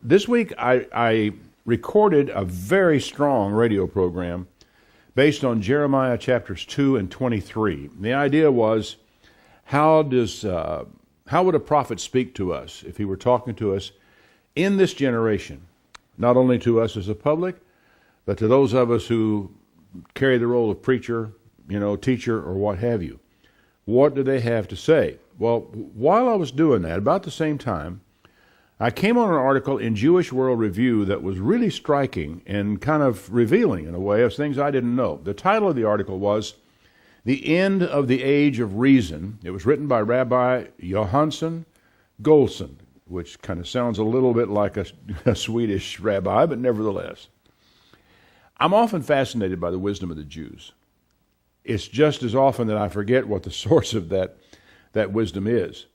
This week I recorded a very strong radio program based on Jeremiah chapters 2 and 23. The idea was, how would a prophet speak to us if he were talking to us in this generation? Not only to us as a public, but to those of us who carry the role of preacher, teacher, or what have you. What do they have to say? Well, while I was doing that, about the same time, I came on an article in Jewish World Review that was really striking and kind of revealing in a way of things I didn't know. The title of the article was The End of the Age of Reason. It was written by Rabbi Johansson Golson, which kind of sounds a little bit like a Swedish rabbi, but nevertheless. I'm often fascinated by the wisdom of the Jews. It's just as often that I forget what the source of that wisdom is.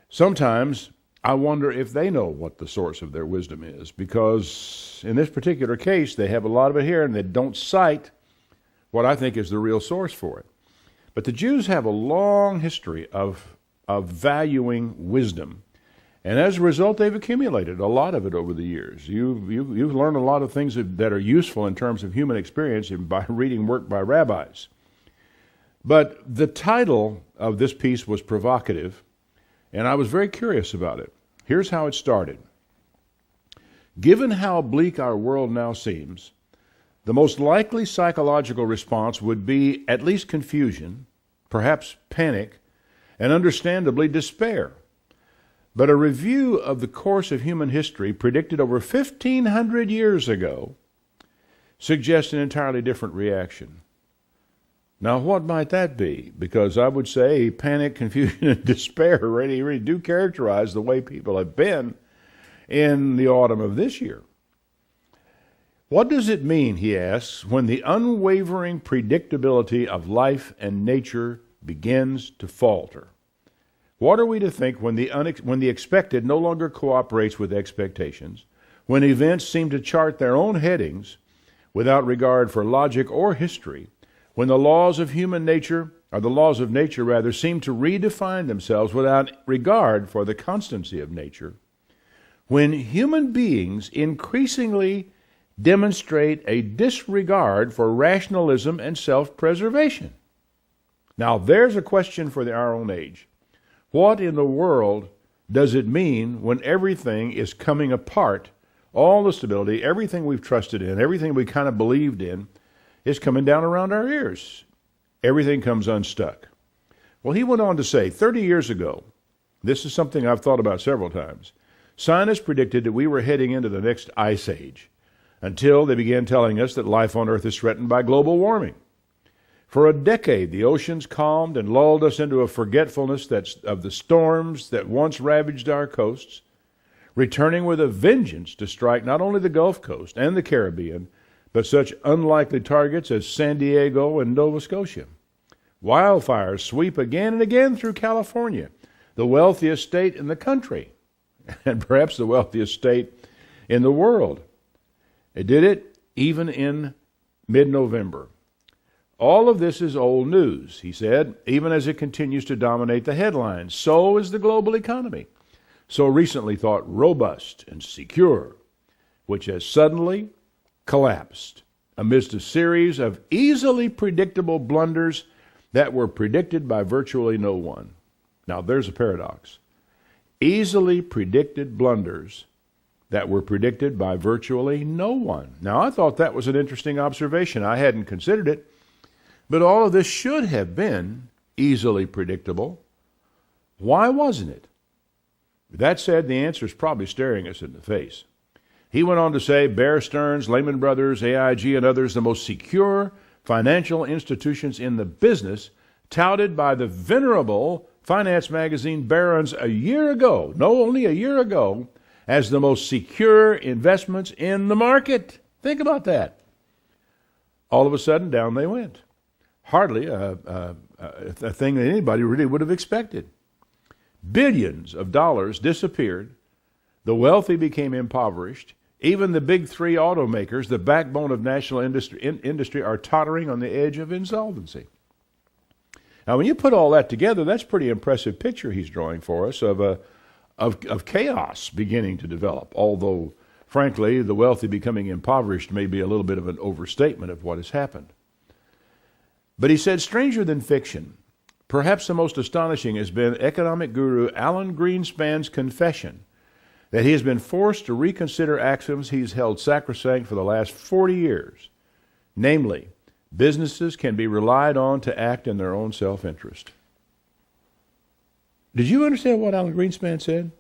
Sometimes I wonder if they know what the source of their wisdom is, because in this particular case, they have a lot of it here, and they don't cite what I think is the real source for it. But the Jews have a long history of valuing wisdom, and as a result, they've accumulated a lot of it over the years. You've learned a lot of things that are useful in terms of human experience by reading work by rabbis. But the title of this piece was provocative, and I was very curious about it. Here's how it started. Given how bleak our world now seems, the most likely psychological response would be at least confusion, perhaps panic, and understandably despair. But a review of the course of human history predicted over 1,500 years ago suggests an entirely different reaction. Now, what might that be? Because I would say panic, confusion, and despair really do characterize the way people have been in the autumn of this year. What does it mean, he asks, when the unwavering predictability of life and nature begins to falter? What are we to think when the expected no longer cooperates with expectations, when events seem to chart their own headings without regard for logic or history, when the laws of nature seem to redefine themselves without regard for the constancy of nature, when human beings increasingly demonstrate a disregard for rationalism and self-preservation? Now, there's a question for our own age. What in the world does it mean when everything is coming apart? All the stability, everything we've trusted in, everything we kind of believed in, is coming down around our ears. Everything comes unstuck. Well, he went on to say, 30 years ago, this is something I've thought about several times, scientists predicted that we were heading into the next ice age, until they began telling us that life on Earth is threatened by global warming. For a decade, the oceans calmed and lulled us into a forgetfulness of the storms that once ravaged our coasts, returning with a vengeance to strike not only the Gulf Coast and the Caribbean, but such unlikely targets as San Diego and Nova Scotia. Wildfires sweep again and again through California, the wealthiest state in the country, and perhaps the wealthiest state in the world. It did it even in mid-November. All of this is old news, he said, even as it continues to dominate the headlines. So is the global economy, so recently thought robust and secure, which has suddenly collapsed amidst a series of easily predictable blunders that were predicted by virtually no one. Now, there's a paradox. Easily predicted blunders that were predicted by virtually no one. Now, I thought that was an interesting observation. I hadn't considered it, but all of this should have been easily predictable. Why wasn't it? That said, the answer is probably staring us in the face. He went on to say, Bear Stearns, Lehman Brothers, AIG, and others, the most secure financial institutions in the business, touted by the venerable finance magazine Barron's only a year ago, as the most secure investments in the market. Think about that. All of a sudden, down they went. Hardly a thing that anybody really would have expected. Billions of dollars disappeared. The wealthy became impoverished. Even the big three automakers, the backbone of national industry, are tottering on the edge of insolvency. Now, when you put all that together, that's a pretty impressive picture he's drawing for us of chaos beginning to develop, although Frankly, the wealthy becoming impoverished may be a little bit of an overstatement of what has happened. But he said, stranger than fiction, perhaps the most astonishing has been economic guru Alan Greenspan's confession that he has been forced to reconsider axioms he's held sacrosanct for the last 40 years. Namely, businesses can be relied on to act in their own self-interest. Did you understand what Alan Greenspan said?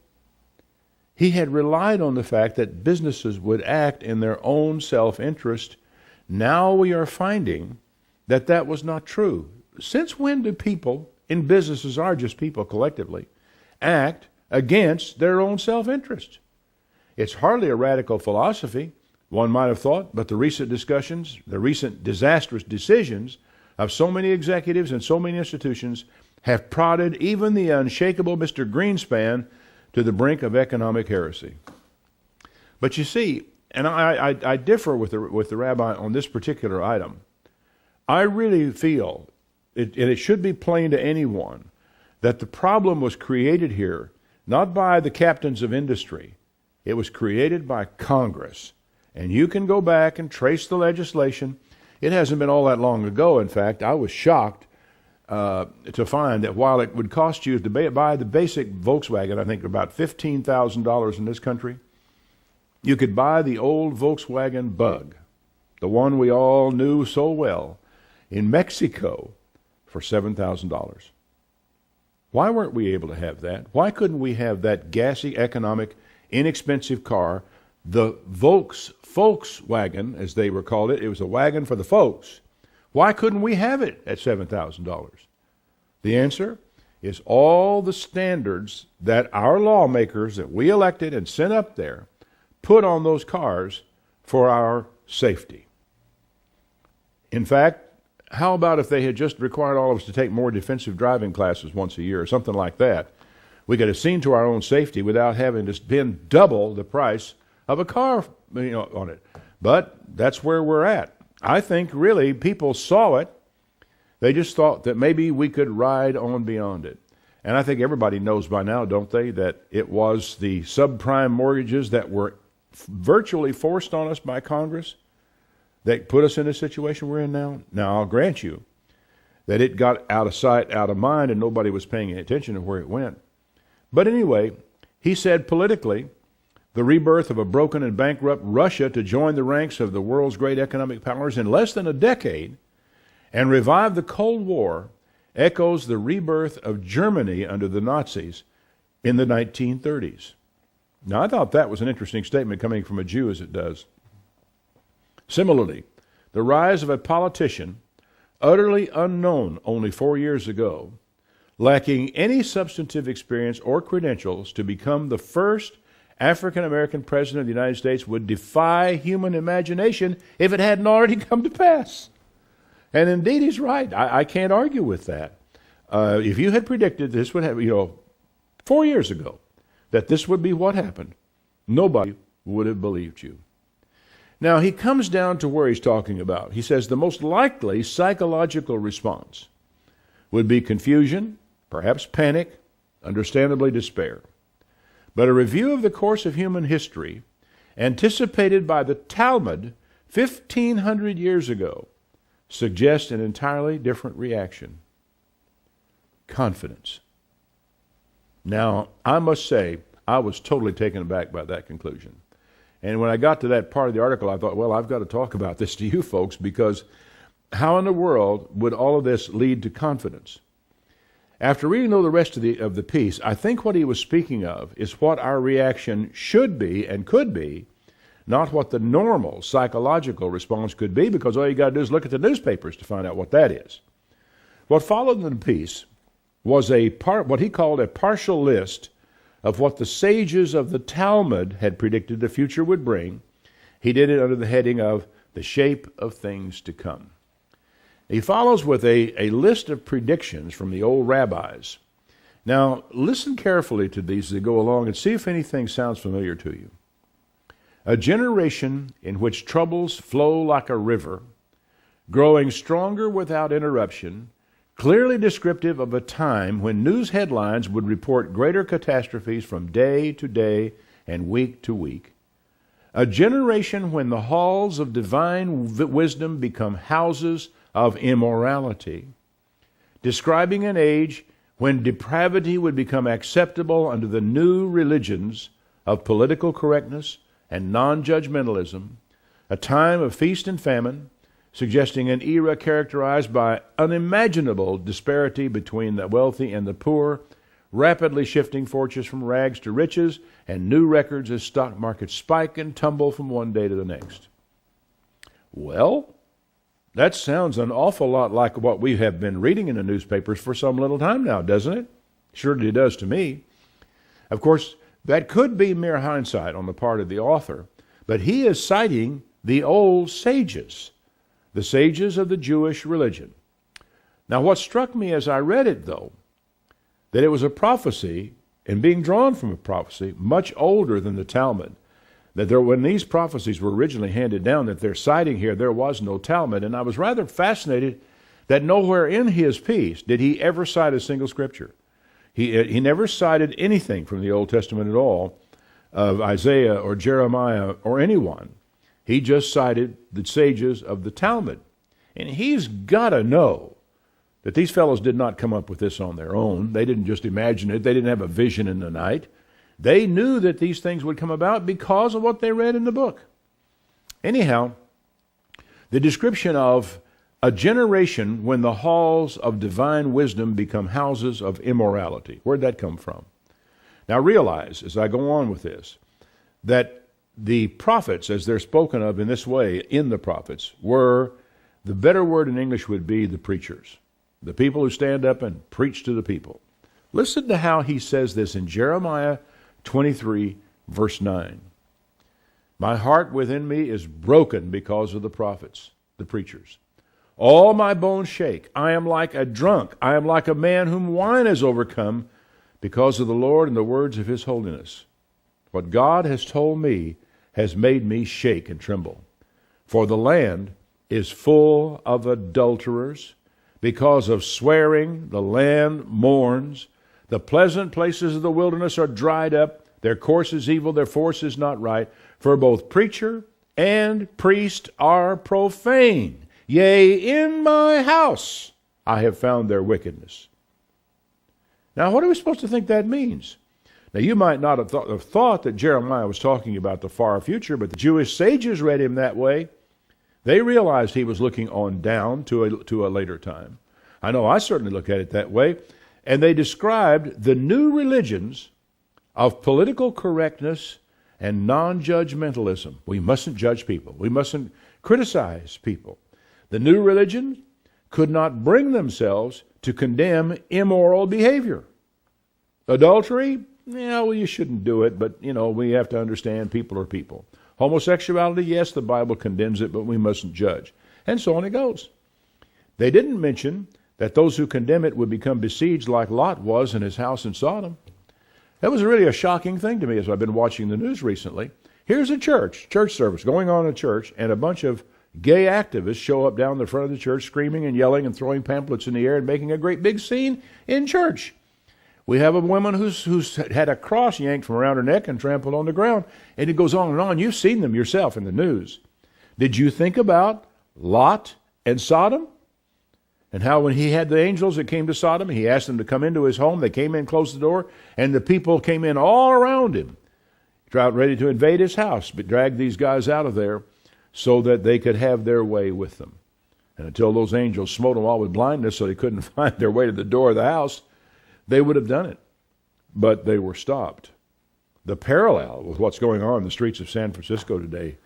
He had relied on the fact that businesses would act in their own self-interest. Now we are finding that that was not true. Since when do people, in businesses are just people collectively, act against their own self-interest? It's hardly a radical philosophy, one might have thought, but the recent discussions, the recent disastrous decisions of so many executives and so many institutions have prodded even the unshakable Mr. Greenspan to the brink of economic heresy. But you see, and I differ with the rabbi on this particular item. I really feel, and it should be plain to anyone, that the problem was created here not by the captains of industry. It was created by Congress. And you can go back and trace the legislation. It hasn't been all that long ago, in fact. I was shocked to find that while it would cost you to buy the basic Volkswagen, I think about $15,000 in this country, you could buy the old Volkswagen Bug, the one we all knew so well, in Mexico for $7,000. Why weren't we able to have that? Why couldn't we have that gassy, economic, inexpensive car, the Volkswagen, as they were called it? It was a wagon for the folks. Why couldn't we have it at $7,000? The answer is all the standards that our lawmakers that we elected and sent up there put on those cars for our safety. In fact, how about if they had just required all of us to take more defensive driving classes once a year or something like that? We could have seen to our own safety without having to spend double the price of a car, on it. But that's where we're at. I think really people saw it. They just thought that maybe we could ride on beyond it. And I think everybody knows by now, don't they, that it was the subprime mortgages that were virtually forced on us by Congress that put us in the situation we're in now. Now, I'll grant you that it got out of sight, out of mind, and nobody was paying attention to where it went. But anyway, he said politically, the rebirth of a broken and bankrupt Russia to join the ranks of the world's great economic powers in less than a decade and revive the Cold War echoes the rebirth of Germany under the Nazis in the 1930s. Now, I thought that was an interesting statement coming from a Jew, as it does. Similarly, the rise of a politician utterly unknown only 4 years ago, lacking any substantive experience or credentials to become the first African-American president of the United States would defy human imagination if it hadn't already come to pass. And indeed, he's right. I can't argue with that. If you had predicted this would have, 4 years ago, that this would be what happened, nobody would have believed you. Now, he comes down to where he's talking about. He says the most likely psychological response would be confusion, perhaps panic, understandably despair. But a review of the course of human history, anticipated by the Talmud 1,500 years ago, suggests an entirely different reaction. Confidence. Now, I must say, I was totally taken aback by that conclusion. And when I got to that part of the article, I thought, well, I've got to talk about this to you folks, because how in the world would all of this lead to confidence? After reading the rest of the piece, I think what he was speaking of is what our reaction should be and could be, not what the normal psychological response could be, because all you got to do is look at the newspapers to find out what that is. What followed in the piece was what he called a partial list of what the sages of the Talmud had predicted the future would bring. He did it under the heading of the shape of things to come. He follows with a list of predictions from the old rabbis. Now, listen carefully to these as they go along and see if anything sounds familiar to you. A generation in which troubles flow like a river, growing stronger without interruption, clearly descriptive of a time when news headlines would report greater catastrophes from day to day and week to week. A generation when the halls of divine wisdom become houses of immorality, describing an age when depravity would become acceptable under the new religions of political correctness and non-judgmentalism, a time of feast and famine, suggesting an era characterized by unimaginable disparity between the wealthy and the poor, rapidly shifting fortunes from rags to riches, and new records as stock markets spike and tumble from one day to the next. Well, that sounds an awful lot like what we have been reading in the newspapers for some little time now, doesn't it? Surely it does to me. Of course, that could be mere hindsight on the part of the author, but he is citing the old sages, the sages of the Jewish religion. Now, what struck me as I read it, though, that it was a prophecy, and being drawn from a prophecy much older than the Talmud, that when these prophecies were originally handed down, that they're citing here, there was no Talmud. And I was rather fascinated that nowhere in his piece did he ever cite a single scripture. He never cited anything from the Old Testament at all, of Isaiah or Jeremiah or anyone. He just cited the sages of the Talmud. And he's got to know that these fellows did not come up with this on their own. They didn't just imagine it. They didn't have a vision in the night. They knew that these things would come about because of what they read in the book. Anyhow, the description of a generation when the halls of divine wisdom become houses of immorality. Where'd that come from? Now realize, as I go on with this, that the prophets, as they're spoken of in this way in the prophets, were, the better word in English would be the preachers. The people who stand up and preach to the people. Listen to how he says this in Jeremiah 23, verse 9. My heart within me is broken because of the prophets, the preachers. All my bones shake. I am like a drunk. I am like a man whom wine has overcome because of the Lord and the words of his holiness. What God has told me has made me shake and tremble. For the land is full of adulterers. Because of swearing, the land mourns. The pleasant places of the wilderness are dried up. Their course is evil, their force is not right. For both preacher and priest are profane. Yea, in my house I have found their wickedness. Now, what are we supposed to think that means? Now, you might not have thought that Jeremiah was talking about the far future, but the Jewish sages read him that way. They realized he was looking on down to a later time. I know I certainly look at it that way. And they described the new religions of political correctness and non-judgmentalism. We mustn't judge people. We mustn't criticize people. The new religions could not bring themselves to condemn immoral behavior. Adultery, well, you shouldn't do it, but, we have to understand people are people. Homosexuality, yes, the Bible condemns it, but we mustn't judge. And so on it goes. They didn't mention that those who condemn it would become besieged like Lot was in his house in Sodom. That was really a shocking thing to me as I've been watching the news recently. Here's a church service going on in a church, and a bunch of gay activists show up down the front of the church screaming and yelling and throwing pamphlets in the air and making a great big scene in church. We have a woman who's had a cross yanked from around her neck and trampled on the ground. And it goes on and on. You've seen them yourself in the news. Did you think about Lot and Sodom? And how when he had the angels that came to Sodom, he asked them to come into his home. They came in, closed the door, and the people came in all around him, ready to invade his house, but dragged these guys out of there so that they could have their way with them. And until those angels smote them all with blindness so they couldn't find their way to the door of the house, they would have done it, but they were stopped. The parallel with what's going on in the streets of San Francisco today,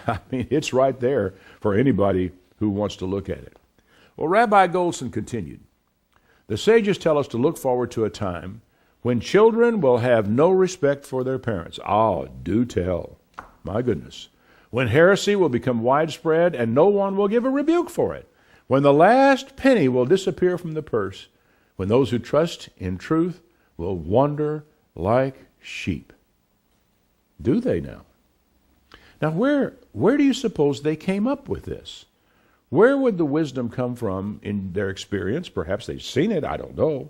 I mean, it's right there for anybody who wants to look at it. Well, Rabbi Goldson continued, the sages tell us to look forward to a time when children will have no respect for their parents. Oh, do tell. My goodness. When heresy will become widespread and no one will give a rebuke for it. When the last penny will disappear from the purse. When those who trust in truth will wander like sheep. Do they now? Now, where do you suppose they came up with this? Where would the wisdom come from in their experience? Perhaps they've seen it, I don't know.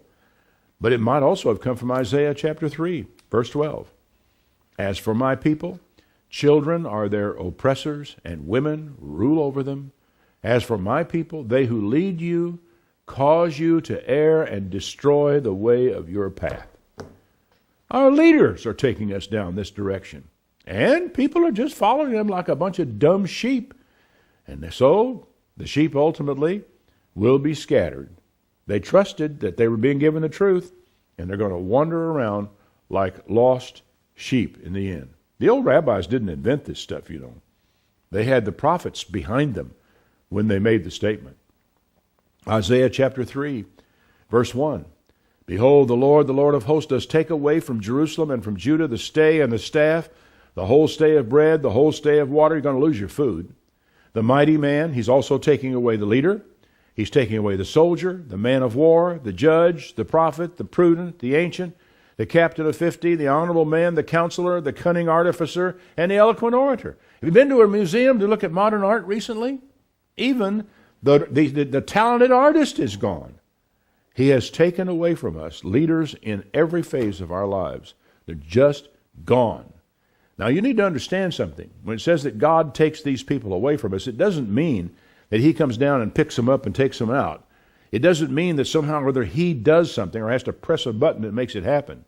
But it might also have come from Isaiah chapter 3, verse 12. As for my people, Children are their oppressors, and women rule over them. As for my people, they who lead you cause you to err and destroy the way of your path. Our leaders are taking us down this direction, and people are just following them like a bunch of dumb sheep. And so the sheep ultimately will be scattered. They trusted that they were being given the truth, and they're going to wander around like lost sheep in the end. The old rabbis didn't invent this stuff, you know. They had the prophets behind them when they made the statement. Isaiah chapter 3, verse 1. Behold, the Lord of hosts, does take away from Jerusalem and from Judah the stay and the staff, the whole stay of bread, the whole stay of water. You're going to lose your food. The mighty man, he's also taking away the leader. He's taking away the soldier, the man of war, the judge, the prophet, the prudent, the ancient, the captain of 50, the honorable man, the counselor, the cunning artificer, and the eloquent orator. Have you been to a museum to look at modern art recently? Even the talented artist is gone. He has taken away from us leaders in every phase of our lives. They're just gone. Now you need to understand something. When it says that God takes these people away from us, it doesn't mean that he comes down and picks them up and takes them out. It doesn't mean that somehow or other he does something or has to press a button that makes it happen.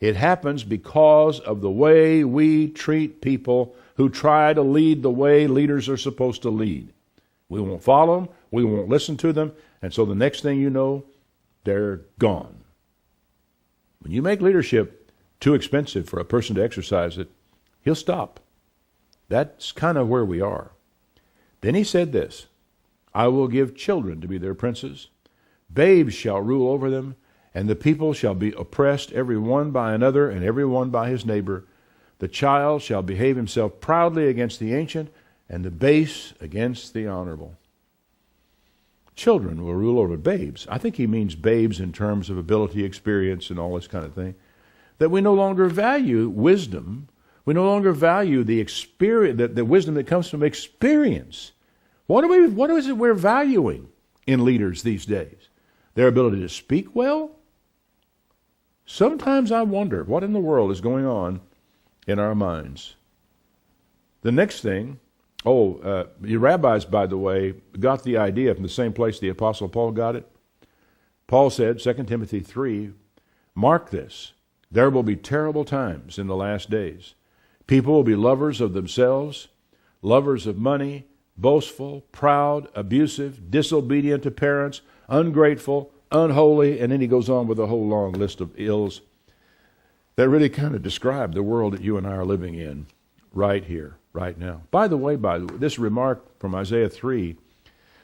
It happens because of the way we treat people who try to lead the way leaders are supposed to lead. We won't follow them, we won't listen to them, and so the next thing you know, they're gone. When you make leadership too expensive for a person to exercise it, he'll stop. That's kind of where we are. Then he said this, I will give children to be their princes. Babes shall rule over them, and the people shall be oppressed, every one by another, and every one by his neighbor. The child shall behave himself proudly against the ancient, and the base against the honorable. Children will rule over babes. I think he means babes in terms of ability, experience, and all this kind of thing. That we no longer value wisdom. We no longer value the experience, the wisdom that comes from experience. What is it we're valuing in leaders these days? Their ability to speak well? Sometimes I wonder what in the world is going on in our minds. The next thing, the rabbis, by the way, got the idea from the same place the Apostle Paul got it. Paul said, 2 Timothy 3, mark this, there will be terrible times in the last days. People will be lovers of themselves, lovers of money, boastful, proud, abusive, disobedient to parents, ungrateful, unholy, and then he goes on with a whole long list of ills that really kind of describe the world that you and I are living in right here, right now. By the way, this remark from Isaiah 3,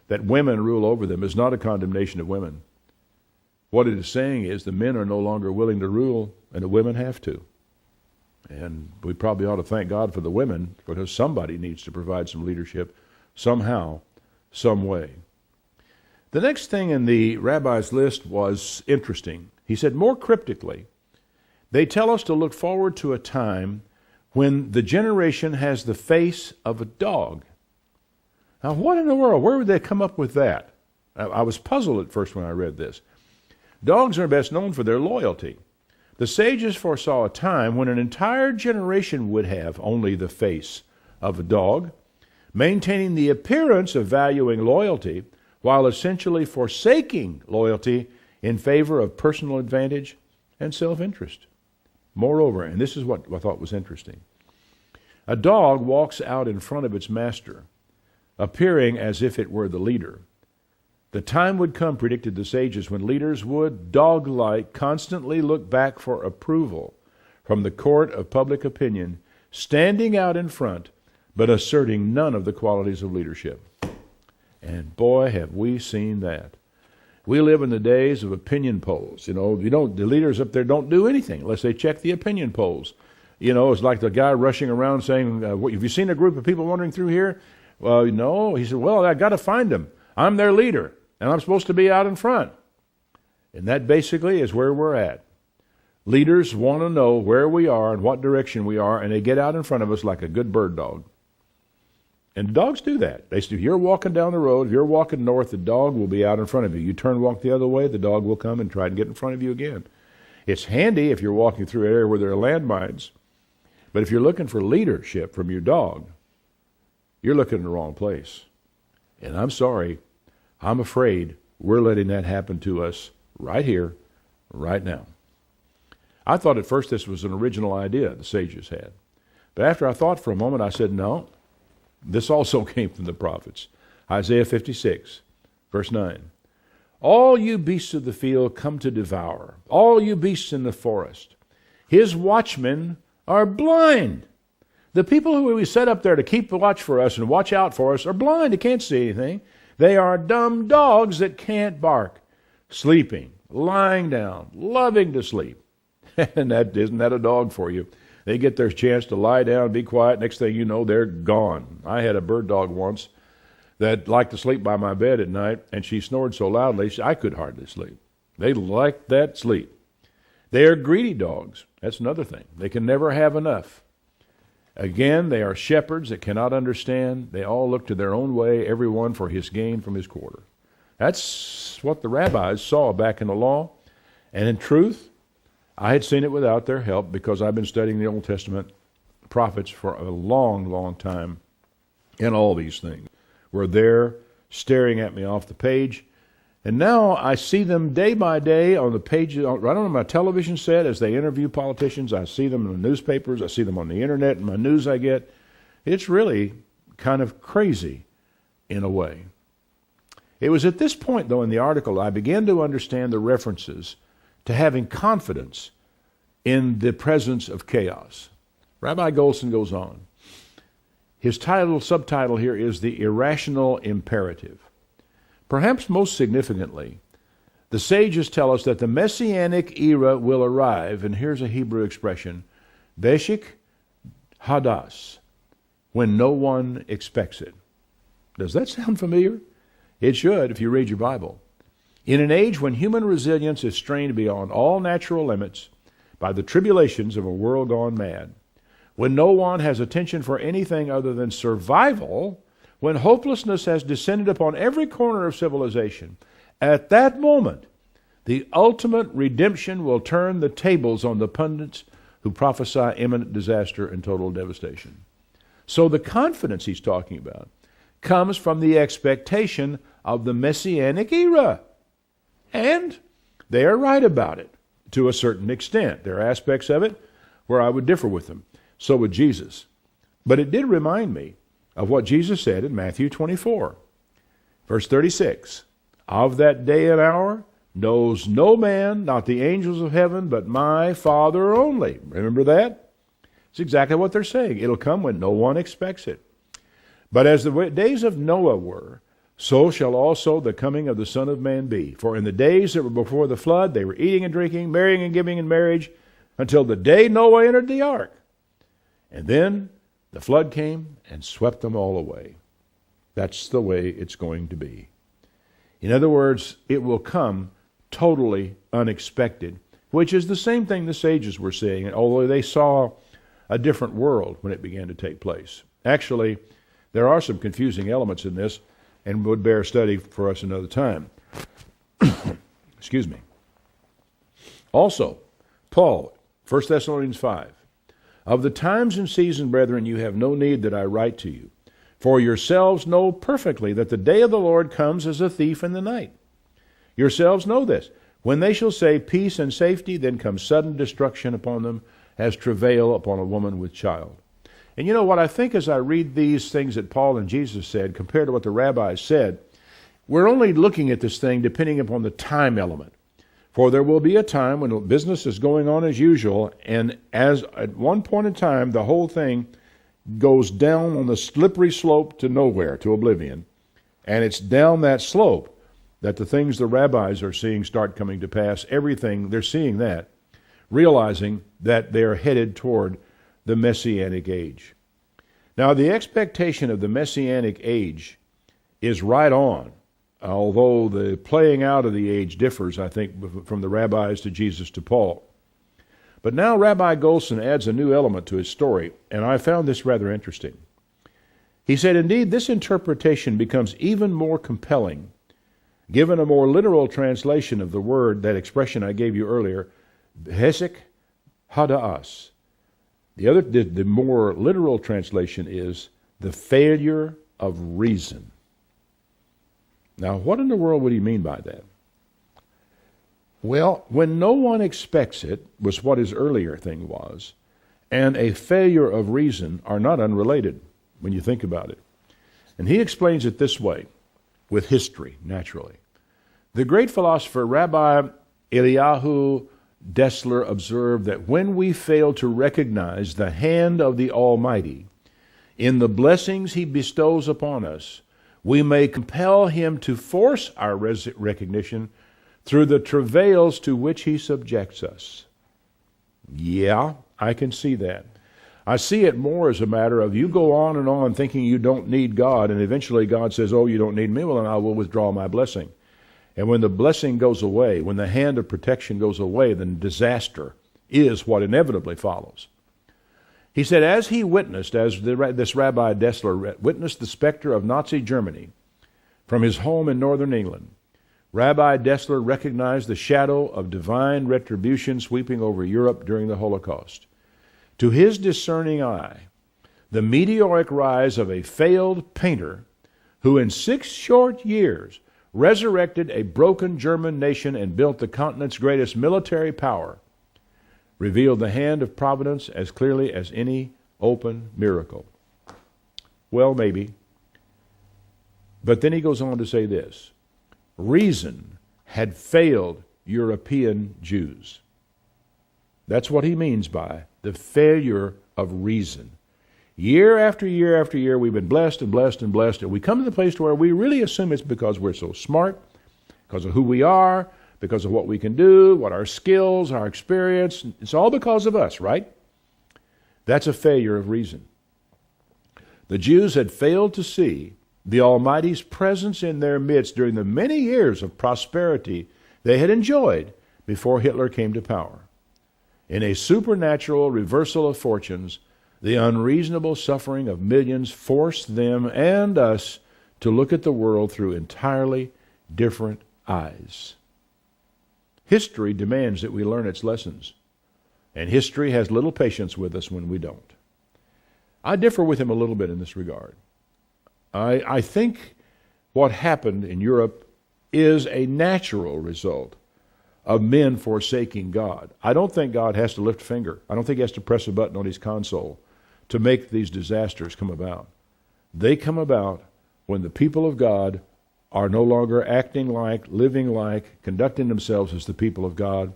that women rule over them, is not a condemnation of women. What it is saying is the men are no longer willing to rule, and the women have to. And we probably ought to thank God for the women, because somebody needs to provide some leadership somehow, some way. The next thing in the rabbi's list was interesting. He said, more cryptically, they tell us to look forward to a time when the generation has the face of a dog. Now, what in the world? Where would they come up with that? I was puzzled at first when I read this. Dogs are best known for their loyalty. The sages foresaw a time when an entire generation would have only the face of a dog, maintaining the appearance of valuing loyalty while essentially forsaking loyalty in favor of personal advantage and self-interest. Moreover, and this is what I thought was interesting, a dog walks out in front of its master, appearing as if it were the leader. The time would come, predicted the sages, when leaders would, dog-like, constantly look back for approval from the court of public opinion, standing out in front, but asserting none of the qualities of leadership. And boy, have we seen that. We live in the days of opinion polls. The leaders up there don't do anything unless they check the opinion polls. It's like the guy rushing around saying, have you seen a group of people wandering through here? Well, no. He said, well, I got to find them. I'm their leader, and I'm supposed to be out in front. And that basically is where we're at. Leaders want to know where we are and what direction we are, and they get out in front of us like a good bird dog. And dogs do that. If you're walking down the road, if you're walking north, the dog will be out in front of you. You turn and walk the other way, the dog will come and try to get in front of you again. It's handy if you're walking through an area where there are landmines. But if you're looking for leadership from your dog, you're looking in the wrong place. And I'm sorry, I'm afraid we're letting that happen to us right here, right now. I thought at first this was an original idea the sages had. But after I thought for a moment, I said, no, this also came from the prophets. Isaiah 56, verse 9. All you beasts of the field come to devour, all you beasts in the forest. His watchmen are blind. The people who we set up there to keep watch for us and watch out for us are blind. They can't see anything. They are dumb dogs that can't bark, sleeping, lying down, loving to sleep. And isn't that a dog for you? They get their chance to lie down, be quiet. Next thing you know, they're gone. I had a bird dog once that liked to sleep by my bed at night, and she snored so loudly I could hardly sleep. They like that sleep. They are greedy dogs. That's another thing. They can never have enough. Again, they are shepherds that cannot understand. They all look to their own way, every one for his gain from his quarter. That's what the rabbis saw back in the law. And in truth, I had seen it without their help because I've been studying the Old Testament prophets for a long, long time. And all these things were there staring at me off the page. And now I see them day by day on the pages, right on my television set as they interview politicians. I see them in the newspapers. I see them on the internet and my news I get. It's really kind of crazy in a way. It was at this point, though, in the article, I began to understand the references to having confidence in the presence of chaos. Rabbi Golson goes on. His subtitle here is The Irrational Imperative. Perhaps most significantly, the sages tell us that the Messianic era will arrive, and here's a Hebrew expression, Beshik Hadas, when no one expects it. Does that sound familiar? It should if you read your Bible. In an age when human resilience is strained beyond all natural limits by the tribulations of a world gone mad, when no one has attention for anything other than survival, when hopelessness has descended upon every corner of civilization, at that moment, the ultimate redemption will turn the tables on the pundits who prophesy imminent disaster and total devastation. So the confidence he's talking about comes from the expectation of the Messianic era. And they are right about it to a certain extent. There are aspects of it where I would differ with them. So would Jesus. But it did remind me of what Jesus said in Matthew 24, verse 36. Of that day and hour knows no man, not the angels of heaven, but my Father only. Remember that? It's exactly what they're saying. It'll come when no one expects it. But as the days of Noah were, so shall also the coming of the Son of Man be. For in the days that were before the flood, they were eating and drinking, marrying and giving in marriage, until the day Noah entered the ark. And then the flood came and swept them all away. That's the way it's going to be. In other words, it will come totally unexpected, which is the same thing the sages were saying, although they saw a different world when it began to take place. Actually, there are some confusing elements in this and would bear study for us another time. Excuse me. Also, Paul, 1 Thessalonians 5, of the times and season, brethren, you have no need that I write to you. For yourselves know perfectly that the day of the Lord comes as a thief in the night. Yourselves know this. When they shall say peace and safety, then comes sudden destruction upon them as travail upon a woman with child. And you know what I think as I read these things that Paul and Jesus said compared to what the rabbis said, we're only looking at this thing depending upon the time element. For there will be a time when business is going on as usual, and as at one point in time the whole thing goes down on the slippery slope to nowhere, to oblivion, and it's down that slope that the things the rabbis are seeing start coming to pass. Everything, they're seeing that, realizing that they are headed toward the Messianic age. Now, the expectation of the Messianic age is right on, although the playing out of the age differs, I think, from the rabbis to Jesus to Paul. But now Rabbi Golson adds a new element to his story, and I found this rather interesting. He said, indeed, this interpretation becomes even more compelling, given a more literal translation of the word, that expression I gave you earlier, Hesek Hadaas, The more literal translation is the failure of reason. Now, what in the world would he mean by that? Well, when no one expects it, was what his earlier thing was, and a failure of reason are not unrelated when you think about it. And he explains it this way, with history, naturally. The great philosopher Rabbi Eliyahu Dessler observed that when we fail to recognize the hand of the Almighty in the blessings he bestows upon us, we may compel him to force our recognition through the travails to which he subjects us. Yeah, I can see that. I see it more as a matter of you go on and on thinking you don't need God, and eventually God says, oh, you don't need me, well, then I will withdraw my blessing. And when the blessing goes away, when the hand of protection goes away, then disaster is what inevitably follows. He said, as he witnessed, this Rabbi Dessler witnessed the specter of Nazi Germany from his home in northern England, Rabbi Dessler recognized the shadow of divine retribution sweeping over Europe during the Holocaust. To his discerning eye, the meteoric rise of a failed painter who in 6 short years resurrected a broken German nation and built the continent's greatest military power revealed the hand of providence as clearly as any open miracle. Well, maybe. But then he goes on to say this. Reason had failed European Jews. That's what he means by the failure of reason. Year after year after year, we've been blessed and blessed and blessed, and we come to the place where we really assume it's because we're so smart, because of who we are, because of what we can do, what our skills, our experience. It's all because of us, right? That's a failure of reason. The Jews had failed to see the Almighty's presence in their midst during the many years of prosperity they had enjoyed before Hitler came to power. In a supernatural reversal of fortunes, the unreasonable suffering of millions forced them and us to look at the world through entirely different eyes. History demands that we learn its lessons, and history has little patience with us when we don't. I differ with him a little bit in this regard. I think what happened in Europe is a natural result of men forsaking God. I don't think God has to lift a finger. I don't think he has to press a button on his console to make these disasters come about. They come about when the people of God are no longer acting like, living like, conducting themselves as the people of God,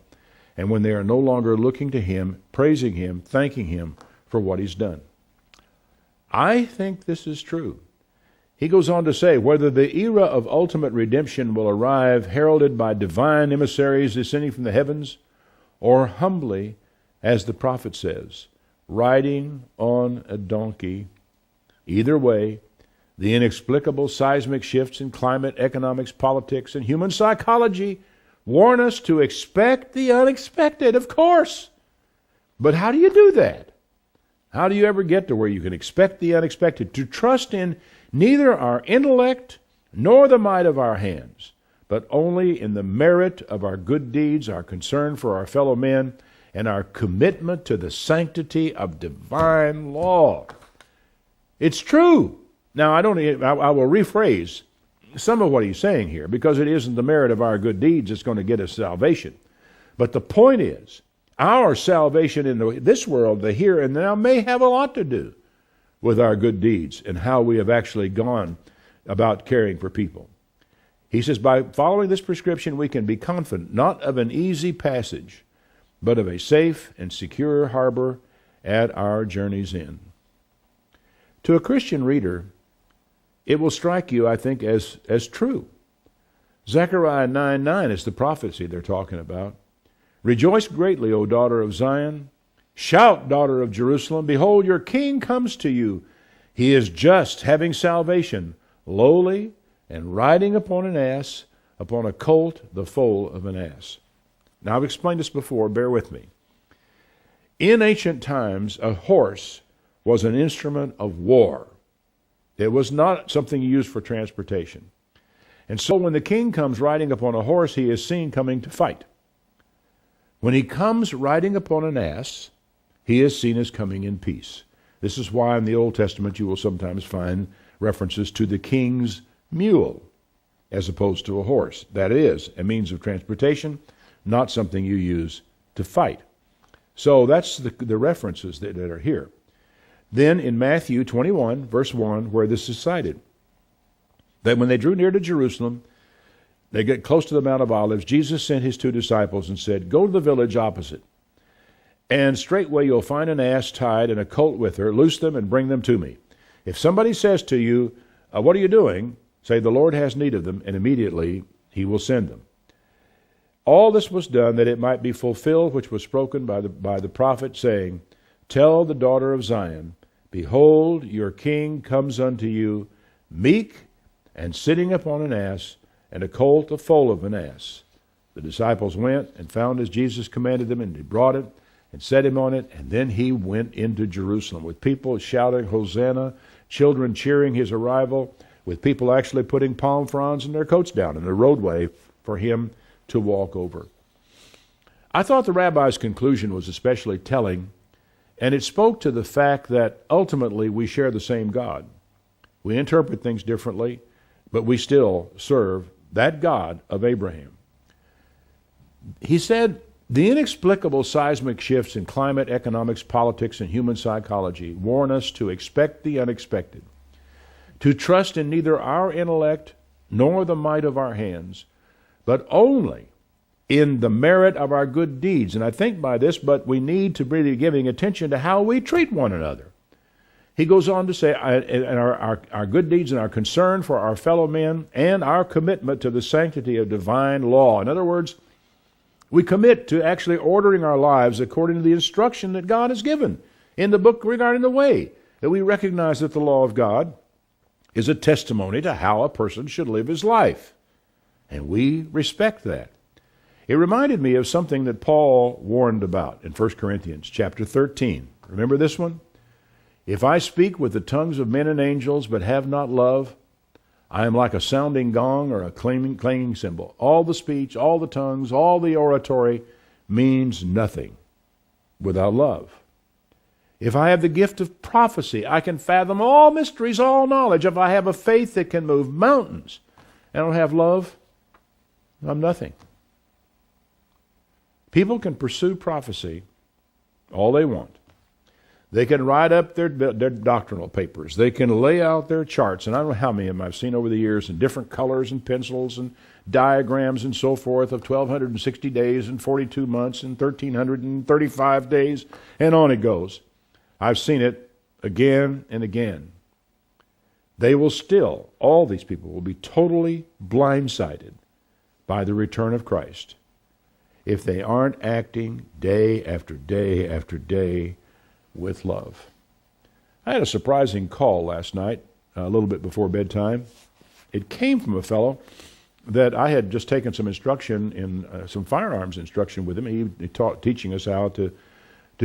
and when they are no longer looking to him, praising him, thanking him for what he's done. I think this is true. He goes on to say, whether the era of ultimate redemption will arrive heralded by divine emissaries descending from the heavens, or humbly, as the prophet says, riding on a donkey, either way, the inexplicable seismic shifts in climate, economics, politics, and human psychology warn us to expect the unexpected, of course. But how do you do that? How do you ever get to where you can expect the unexpected? To trust in neither our intellect nor the might of our hands, but only in the merit of our good deeds, our concern for our fellow men, and our commitment to the sanctity of divine law. It's true. Now, I will rephrase some of what he's saying here, because it isn't the merit of our good deeds that's going to get us salvation. But the point is, our salvation in this world, the here and now, may have a lot to do with our good deeds and how we have actually gone about caring for people. He says, by following this prescription, we can be confident, not of an easy passage, but of a safe and secure harbor at our journey's end. To a Christian reader, it will strike you, I think, as true. Zechariah 9:9 is the prophecy they're talking about. Rejoice greatly, O daughter of Zion. Shout, daughter of Jerusalem. Behold, your king comes to you. He is just, having salvation, lowly, and riding upon an ass, upon a colt, the foal of an ass. Now, I've explained this before. Bear with me. In ancient times, a horse was an instrument of war. It was not something you used for transportation. And so when the king comes riding upon a horse, he is seen coming to fight. When he comes riding upon an ass, he is seen as coming in peace. This is why in the Old Testament you will sometimes find references to the king's mule as opposed to a horse. That is a means of transportation, not something you use to fight. So that's the references that are here. Then in Matthew 21, verse 1, where this is cited, that when they drew near to Jerusalem, they get close to the Mount of Olives, Jesus sent his 2 disciples and said, "Go to the village opposite, and straightway you'll find an ass tied and a colt with her. Loose them and bring them to me. If somebody says to you, 'What are you doing?' say, 'The Lord has need of them,' and immediately he will send them." All this was done that it might be fulfilled which was spoken by the prophet, saying, "Tell the daughter of Zion, behold, your king comes unto you, meek and sitting upon an ass, and a colt, a foal of an ass." The disciples went and found as Jesus commanded them, and they brought it and set him on it, and then he went into Jerusalem with people shouting, "Hosanna," children cheering his arrival, with people actually putting palm fronds and their coats down in the roadway for him to walk over. I thought the rabbi's conclusion was especially telling, and it spoke to the fact that ultimately we share the same God. We interpret things differently, but we still serve that God of Abraham. He said, "The inexplicable seismic shifts in climate, economics, politics, and human psychology warn us to expect the unexpected, to trust in neither our intellect nor the might of our hands, but only in the merit of our good deeds." And I think by this, but we need to really giving attention to how we treat one another. He goes on to say, our good deeds and our concern for our fellow men and our commitment to the sanctity of divine law. In other words, we commit to actually ordering our lives according to the instruction that God has given in the book regarding the way, that we recognize that the law of God is a testimony to how a person should live his life. And we respect that. It reminded me of something that Paul warned about in 1 Corinthians chapter 13. Remember this one? "If I speak with the tongues of men and angels, but have not love, I am like a sounding gong or a clanging cymbal. All the speech, all the tongues, all the oratory means nothing without love. If I have the gift of prophecy, I can fathom all mysteries, all knowledge. If I have a faith that can move mountains, and I don't have love, I'm nothing." People can pursue prophecy all they want. They can write up their doctrinal papers. They can lay out their charts. And I don't know how many of them I've seen over the years in different colors and pencils and diagrams and so forth of 1,260 days and 42 months and 1,335 days, and on it goes. I've seen it again and again. They will still, all these people will be totally blindsided by the return of Christ if they aren't acting day after day after day with love. I had a surprising call last night, a little bit before bedtime. It came from a fellow that I had just taken some instruction in, some firearms instruction with him. He taught, teaching us how to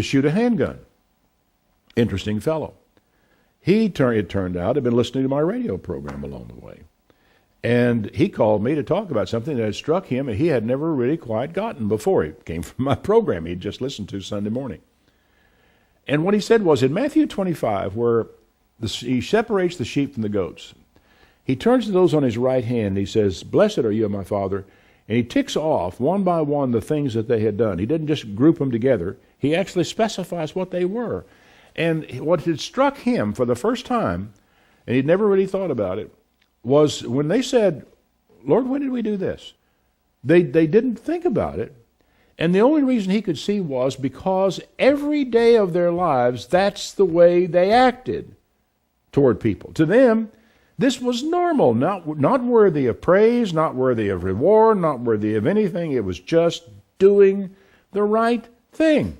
shoot a handgun. Interesting fellow. It turned out, had been listening to my radio program along the way. And he called me to talk about something that had struck him and he had never really quite gotten before. It came from my program he'd just listened to Sunday morning. And what he said was, in Matthew 25, where he separates the sheep from the goats, he turns to those on his right hand and he says, "Blessed are you, my Father." And he ticks off one by one the things that they had done. He didn't just group them together. He actually specifies what they were. And what had struck him for the first time, and he'd never really thought about it, was when they said, "Lord, when did we do this?" They didn't think about it. And the only reason he could see was because every day of their lives, that's the way they acted toward people. To them, this was normal, not worthy of praise, not worthy of reward, not worthy of anything. It was just doing the right thing.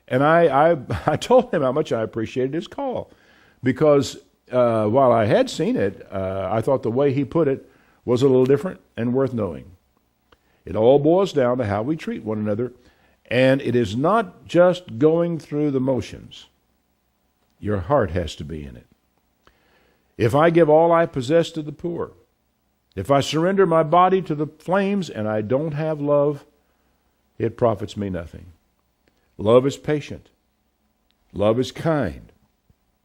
And I told him how much I appreciated his call, because while I had seen it, I thought the way he put it was a little different and worth knowing. It all boils down to how we treat one another, and it is not just going through the motions. Your heart has to be in it. If I give all I possess to the poor, if I surrender my body to the flames and I don't have love, it profits me nothing. Love is patient. Love is kind.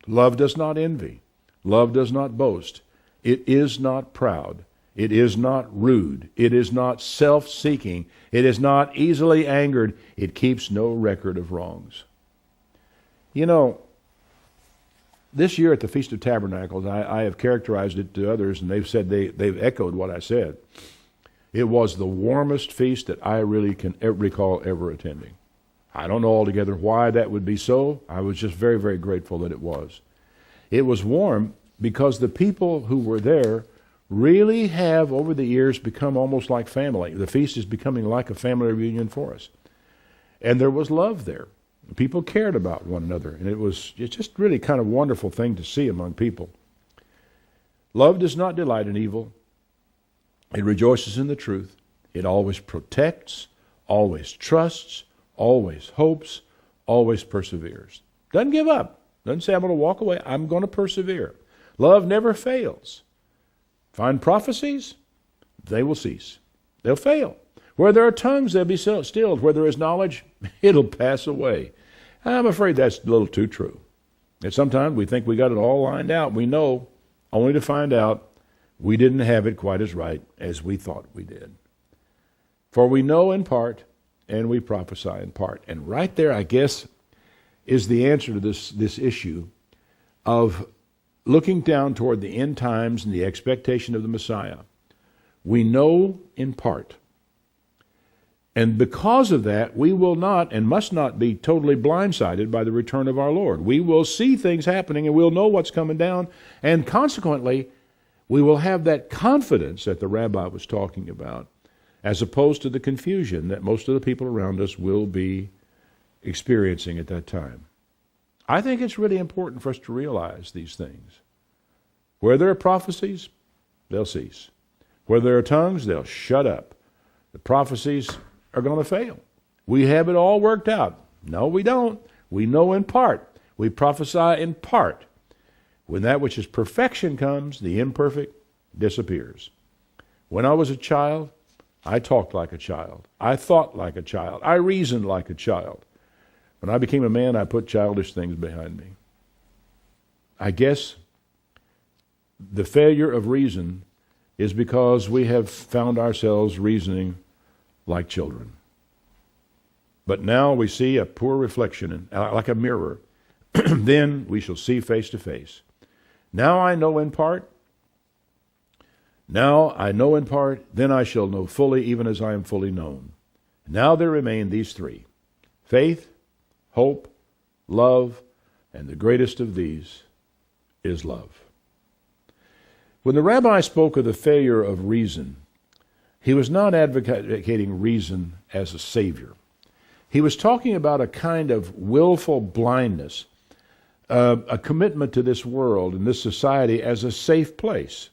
Love does not envy. Love does not boast. It is not proud. It is not rude. It is not self-seeking. It is not easily angered. It keeps no record of wrongs. You know, this year at the Feast of Tabernacles, I have characterized it to others, and they've said they've echoed what I said. It was the warmest feast that I really can recall ever attending. I don't know altogether why that would be so. I was just very, very grateful that it was. It was warm because the people who were there really have, over the years, become almost like family. The feast is becoming like a family reunion for us. And there was love there. People cared about one another, and it's just really kind of wonderful thing to see among people. Love does not delight in evil. It rejoices in the truth. It always protects, always trusts, always hopes, always perseveres. Doesn't give up. Doesn't say, I'm going to walk away. I'm going to persevere. Love never fails. Find prophecies, they will cease. They'll fail. Where there are tongues, they'll be stilled. Where there is knowledge, it'll pass away. I'm afraid that's a little too true. And sometimes we think we got it all lined out. We know, only to find out we didn't have it quite as right as we thought we did. For we know in part, and we prophesy in part. And right there, I guess, is the answer to this issue of looking down toward the end times and the expectation of the Messiah. We know in part. And because of that, we will not and must not be totally blindsided by the return of our Lord. We will see things happening and we'll know what's coming down. And consequently, we will have that confidence that the rabbi was talking about, as opposed to the confusion that most of the people around us will be experiencing at that time. I think it's really important for us to realize these things. Where there are prophecies, they'll cease. Where there are tongues, they'll shut up. The prophecies are going to fail. We have it all worked out. No, we don't. We know in part. We prophesy in part. When that which is perfection comes, the imperfect disappears. When I was a child, I talked like a child. I thought like a child. I reasoned like a child. When I became a man, I put childish things behind me. I guess the failure of reason is because we have found ourselves reasoning like children. But now we see a poor reflection, like a mirror. Then we shall see face to face. Now I know in part. Now I know in part, then I shall know fully, even as I am fully known. Now there remain these three: faith, hope, love, and the greatest of these is love. When the rabbi spoke of the failure of reason, he was not advocating reason as a savior. He was talking about a kind of willful blindness, a commitment to this world and this society as a safe place.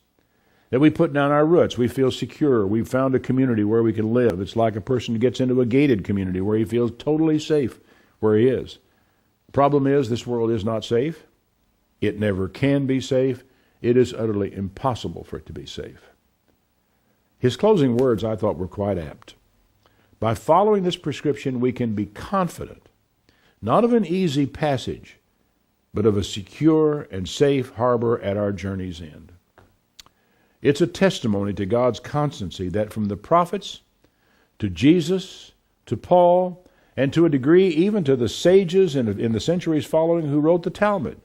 That we put down our roots. We feel secure. We've found a community where we can live. It's like a person who gets into a gated community where he feels totally safe where he is. The problem is this world is not safe. It never can be safe. It is utterly impossible for it to be safe. His closing words, I thought, were quite apt. By following this prescription, we can be confident, not of an easy passage, but of a secure and safe harbor at our journey's end. It's a testimony to God's constancy that from the prophets to Jesus to Paul and to a degree even to the sages in the centuries following who wrote the Talmud,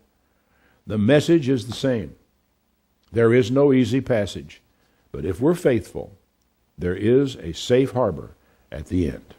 the message is the same. There is no easy passage, but if we're faithful, there is a safe harbor at the end.